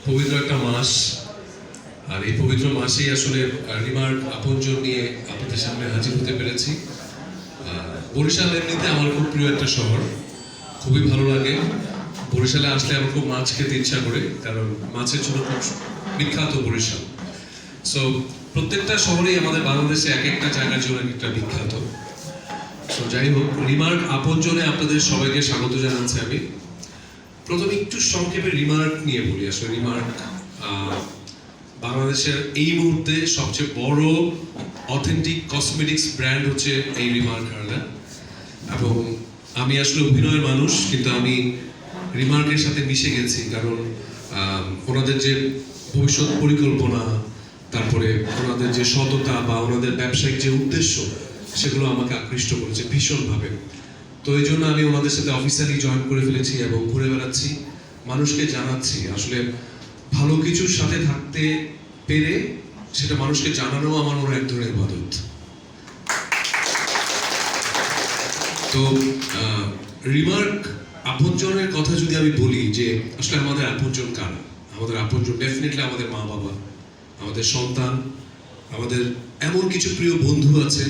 পবিত্র একটা মাস, আর এই পবিত্র মাসেই আসলে রিমার্ক আপনজন নিয়ে আপনাদের সামনে হাজির হতে পেরেছি। বরিশাল এমনিতে আমার খুব প্রিয় একটা শহর, খুবই ভালো লাগে। বরিশালে আসলে আমার খুব মাছ খেতে ইচ্ছা করে, কারণ মাছের জন্য খুব বিখ্যাত বরিশাল। সো প্রত্যেকটা শহরেই আমাদের বাংলাদেশে এক একটা জায়গার জন্য একটা বিখ্যাত। তো যাই হোক, রিমার্ক আপনজনে আপনাদের সবাইকে স্বাগত জানাচ্ছি আমি। প্রথমে একটু সংক্ষেপে রিমার্ক নিয়ে বলি। আসলে রিমার্ক বাংলাদেশের এই মুহূর্তে সবচেয়ে বড় অথেন্টিক কসমেটিক্স ব্র্যান্ড হচ্ছে এই রিমার্ক হার্লা। এবং আমি আসলে অভিনয়ের মানুষ, কিন্তু আমি রিমার্কের সাথে মিশে গেছি, কারণ ওনাদের যে ভবিষ্যৎ পরিকল্পনা, তারপরে ওনাদের যে সততা বা ওনাদের ব্যবসায়িক যে উদ্দেশ্য, সেগুলো আমাকে আকৃষ্ট করেছে ভীষণভাবে। তো এই জন্য আমি ওনাদের সাথে অফিসিয়ালি জয়েন করে ফেলেছি এবং ঘুরে বেড়াচ্ছি, মানুষকে জানাচ্ছি। আসলে ভালো কিছুর সাথে থাকতে পেরে সেটা মানুষকে জানানো আমার মনে এক ধরনের ইবাদত। তো রিমার্ক আপনজনের কথা যদি আমি বলি, যে আসলে আমাদের আপনজন কারা? আমাদের আপনজন ডেফিনেটলি আমাদের মা বাবা, আমাদের সন্তান, আমাদের এমন কিছু প্রিয় বন্ধু আছে,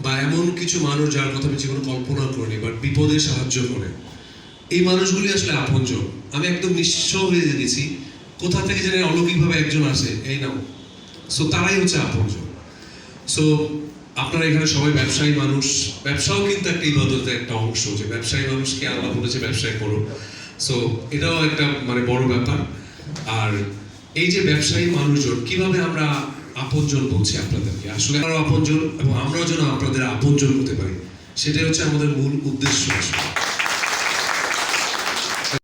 বা এমন কিছু মানুষ যার কথা আমি জীবনে কল্পনা করিনি, বাট বিপদে সাহায্য করে। এই মানুষগুলি আসলে আপনজন। আমি একদম নিঃস্ব হয়ে গেছি, কোথা থেকে যেন অলৌকিকভাবে একজন আসে, এই নাও। সো তারাই হচ্ছে আপনজন। সো আপনারা এখানে সবাই ব্যবসায়ী মানুষ, ব্যবসাও কিন্তু একটা ইবাদতের একটা অংশ, যে ব্যবসায়ী মানুষকে আল্লাহ বলেছে ব্যবসায় করো। সো এটাও একটা বড় ব্যাপার। আর এই যে ব্যবসায়ী মানুষজন, কিভাবে আমরা আপনজন বলছি আপনাদেরকে, আসলে আমরাও আপনজন এবং আমরাও যেন আপনাদের আপনজন হতে পারি, সেটাই হচ্ছে আমাদের মূল উদ্দেশ্য।